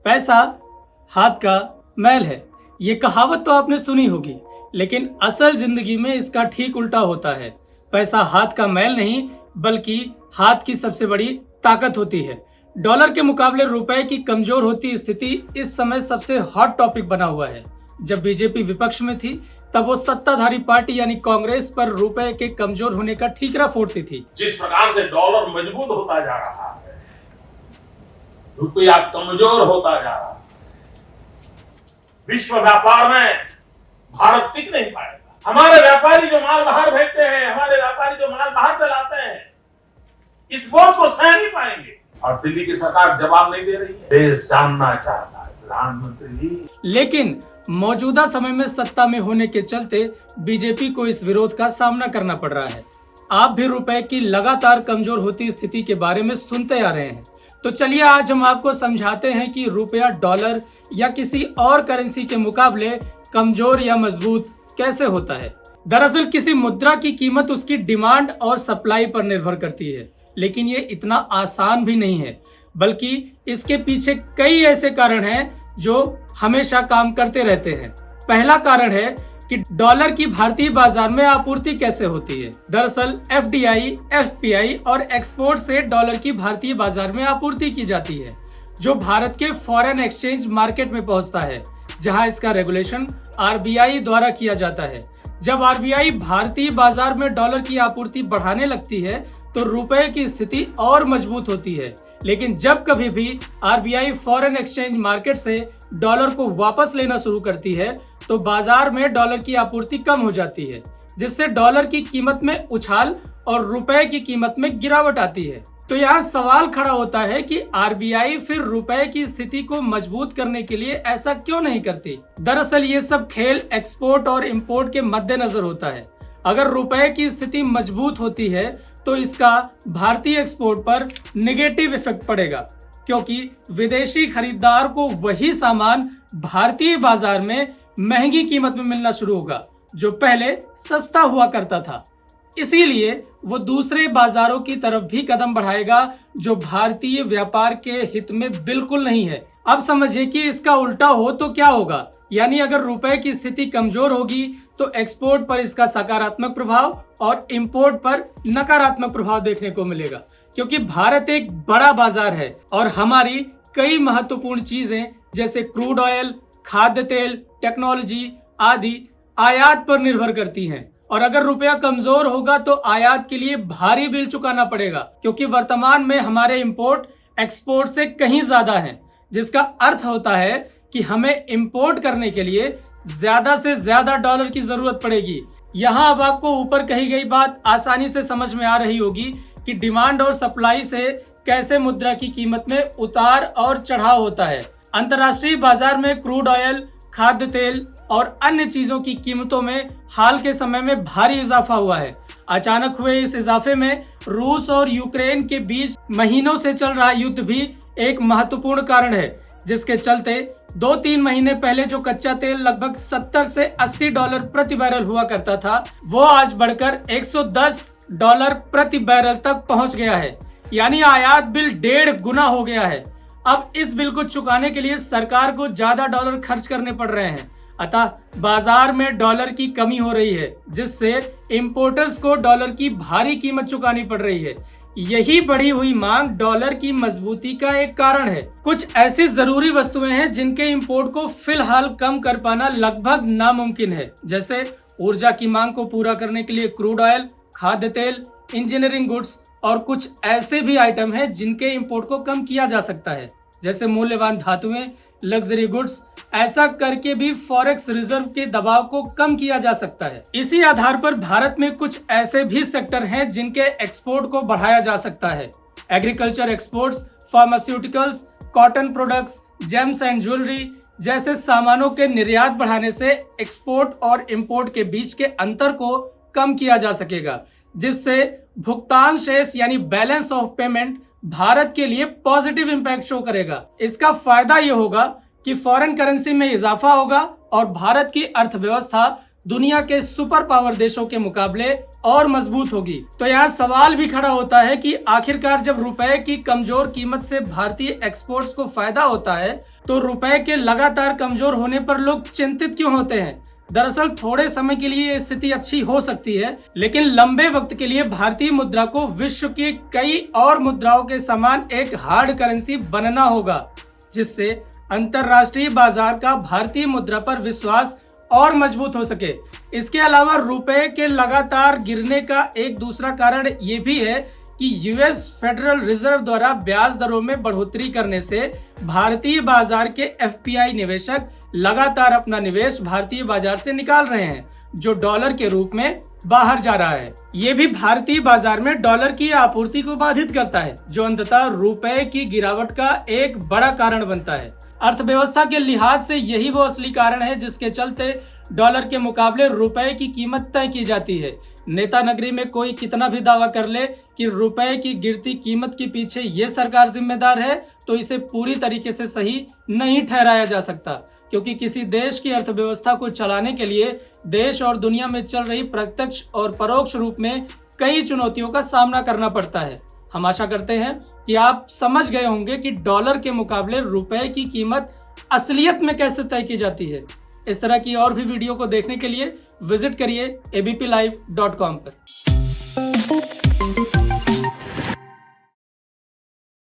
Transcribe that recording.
पैसा हाथ का मैल है। ये कहावत तो आपने सुनी होगी, लेकिन असल जिंदगी में इसका ठीक उल्टा होता है। पैसा हाथ का मैल नहीं, बल्कि हाथ की सबसे बड़ी ताकत होती है। डॉलर के मुकाबले रुपए की कमजोर होती स्थिति इस समय सबसे हॉट टॉपिक बना हुआ है। जब बीजेपी विपक्ष में थी, तब वो सत्ताधारी पार्टी यानी कांग्रेस पर रुपए के कमजोर होने का ठीकरा फोड़ती थी। जिस प्रकार से डॉलर मजबूत होता जा रहा है, रुपया कमजोर होता जा रहा है, विश्व व्यापार में भारत टिक नहीं पाएगा। हमारे व्यापारी जो माल बाहर भेजते हैं, हमारे व्यापारी जो माल बाहर चलाते हैं, इस बोझ को सह नहीं पाएंगे। और दिल्ली की सरकार जवाब नहीं दे रही है। देश जानना चाहता है प्रधानमंत्री जी। लेकिन मौजूदा समय में सत्ता में होने के चलते बीजेपी को इस विरोध का सामना करना पड़ रहा है। आप भी रुपए की लगातार कमजोर होती स्थिति के बारे में सुनते आ रहे हैं, तो चलिए आज हम आपको समझाते हैं कि रुपया डॉलर या किसी और करेंसी के मुकाबले कमजोर या मजबूत कैसे होता है। दरअसल किसी मुद्रा की कीमत उसकी डिमांड और सप्लाई पर निर्भर करती है, लेकिन ये इतना आसान भी नहीं है, बल्कि इसके पीछे कई ऐसे कारण हैं जो हमेशा काम करते रहते हैं। पहला कारण है कि डॉलर की भारतीय बाजार में आपूर्ति कैसे होती है। दरअसल एफडीआई, एफपीआई और एक्सपोर्ट से डॉलर की भारतीय बाजार में आपूर्ति की जाती है, जो भारत के फॉरेन एक्सचेंज मार्केट में पहुंचता है, जहां इसका रेगुलेशन आरबीआई द्वारा किया जाता है। जब आरबीआई भारतीय बाजार में डॉलर की आपूर्ति बढ़ाने लगती है, तो रुपए की स्थिति और मजबूत होती है। लेकिन जब कभी भी आरबीआई फॉरेन एक्सचेंज मार्केट से डॉलर को वापस लेना शुरू करती है, तो बाजार में डॉलर की आपूर्ति कम हो जाती है, जिससे डॉलर की कीमत में उछाल और रुपए की कीमत में गिरावट आती है। तो यहाँ सवाल खड़ा होता है कि आरबीआई फिर रुपए की स्थिति को मजबूत करने के लिए ऐसा क्यों नहीं करती। दरअसल ये सब खेल एक्सपोर्ट और इंपोर्ट के मद्देनजर होता है। अगर रुपए की स्थिति मजबूत होती है, तो इसका भारतीय एक्सपोर्ट पर नेगेटिव इफेक्ट पड़ेगा, क्योंकि विदेशी खरीदार को वही सामान भारतीय बाजार में महंगी कीमत में मिलना शुरू होगा, जो पहले सस्ता हुआ करता था। इसीलिए वो दूसरे बाजारों की तरफ भी कदम बढ़ाएगा, जो भारतीय व्यापार के हित में बिल्कुल नहीं है। अब समझिए कि इसका उल्टा हो तो क्या होगा। यानी अगर रुपए की स्थिति कमजोर होगी, तो एक्सपोर्ट पर इसका सकारात्मक प्रभाव और इंपोर्ट पर नकारात्मक प्रभाव देखने को मिलेगा, क्योंकि भारत एक बड़ा बाजार है और हमारी कई महत्वपूर्ण चीजें जैसे क्रूड ऑयल, खाद्य तेल, टेक्नोलॉजी आदि आयात पर निर्भर करती हैं। और अगर रुपया कमजोर होगा, तो आयात के लिए भारी बिल चुकाना पड़ेगा, क्योंकि वर्तमान में हमारे इंपोर्ट एक्सपोर्ट से कहीं ज्यादा है, जिसका अर्थ होता है कि हमें इंपोर्ट करने के लिए ज्यादा से ज्यादा डॉलर की जरूरत पड़ेगी। यहाँ अब आपको ऊपर कही गई बात आसानी से समझ में आ रही होगी कि डिमांड और सप्लाई से कैसे मुद्रा की कीमत में उतार और चढ़ाव होता है। अंतर्राष्ट्रीय बाजार में क्रूड ऑयल, खाद्य तेल और अन्य चीजों की कीमतों में हाल के समय में भारी इजाफा हुआ है। अचानक हुए इस इजाफे में रूस और यूक्रेन के बीच महीनों से चल रहा युद्ध भी एक महत्वपूर्ण कारण है, जिसके चलते 2-3 महीने पहले जो कच्चा तेल लगभग 70 से 80 डॉलर प्रति बैरल हुआ करता था, वो आज बढ़कर 110 डॉलर प्रति बैरल तक पहुंच गया है। यानी आयात बिल 1.5 गुना हो गया है। अब इस बिल को चुकाने के लिए सरकार को ज्यादा डॉलर खर्च करने पड़ रहे हैं, अतः बाजार में डॉलर की कमी हो रही है, जिससे इंपोर्टर्स को डॉलर की भारी कीमत चुकानी पड़ रही है। यही बढ़ी हुई मांग डॉलर की मजबूती का एक कारण है। कुछ ऐसी जरूरी वस्तुएं हैं जिनके इंपोर्ट को फिलहाल कम कर पाना लगभग नामुमकिन है, जैसे ऊर्जा की मांग को पूरा करने के लिए क्रूड ऑयल, खाद्य तेल, इंजीनियरिंग गुड्स और कुछ ऐसे भी आइटम हैं जिनके इंपोर्ट को कम किया जा सकता है, जैसे मूल्यवान धातुएं, लग्जरी गुड्स। ऐसा करके भी फॉरेक्स रिजर्व के दबाव को कम किया जा सकता है। इसी आधार पर भारत में कुछ ऐसे भी सेक्टर हैं जिनके एक्सपोर्ट को बढ़ाया जा सकता है। Agriculture exports, pharmaceuticals, cotton products, James and jewellery जैसे सामानों के निर्यात बढ़ाने से एक्सपोर्ट और इंपोर्ट के बीच के अंतर को कम किया जा सकेगा, जिससे भुगतान शेष यानी बैलेंस ऑफ पेमेंट भारत के लिए पॉजिटिव इंपैक्ट शो करेगा। इसका फायदा ये होगा कि फॉरेन करेंसी में इजाफा होगा और भारत की अर्थव्यवस्था दुनिया के सुपर पावर देशों के मुकाबले और मजबूत होगी। तो यहाँ सवाल भी खड़ा होता है कि आखिरकार जब रुपए की कमजोर कीमत से भारतीय एक्सपोर्ट्स को फायदा होता है, तो रुपए के लगातार कमजोर होने पर लोग चिंतित क्यों होते हैं? दरअसल थोड़े समय के लिए स्थिति अच्छी हो सकती है, लेकिन लंबे वक्त के लिए भारतीय मुद्रा को विश्व की कई और मुद्राओं के समान एक हार्ड करेंसी बनना होगा, जिससे अंतरराष्ट्रीय बाजार का भारतीय मुद्रा पर विश्वास और मजबूत हो सके। इसके अलावा रुपए के लगातार गिरने का एक दूसरा कारण ये भी है कि यूएस फेडरल रिजर्व द्वारा ब्याज दरों में बढ़ोतरी करने से भारतीय बाजार के एफपीआई निवेशक लगातार अपना निवेश भारतीय बाजार से निकाल रहे हैं, जो डॉलर के रूप में बाहर जा रहा है। ये भी भारतीय बाजार में डॉलर की आपूर्ति को बाधित करता है, जो अंततः रुपए की गिरावट का एक बड़ा कारण बनता है। अर्थव्यवस्था के लिहाज से यही वो असली कारण है जिसके चलते डॉलर के मुकाबले रुपए की कीमत तय की जाती है। नेता नगरी में कोई कितना भी दावा कर ले कि रुपए की गिरती कीमत के पीछे ये सरकार जिम्मेदार है, तो इसे पूरी तरीके से सही नहीं ठहराया जा सकता, क्योंकि किसी देश की अर्थव्यवस्था को चलाने के लिए देश और दुनिया में चल रही प्रत्यक्ष और परोक्ष रूप में कई चुनौतियों का सामना करना पड़ता है। हम आशा करते हैं कि आप समझ गए होंगे कि डॉलर के मुकाबले रुपए की कीमत असलियत में कैसे तय की जाती है। इस तरह की और भी वीडियो को देखने के लिए विजिट करिए abplive.com पर।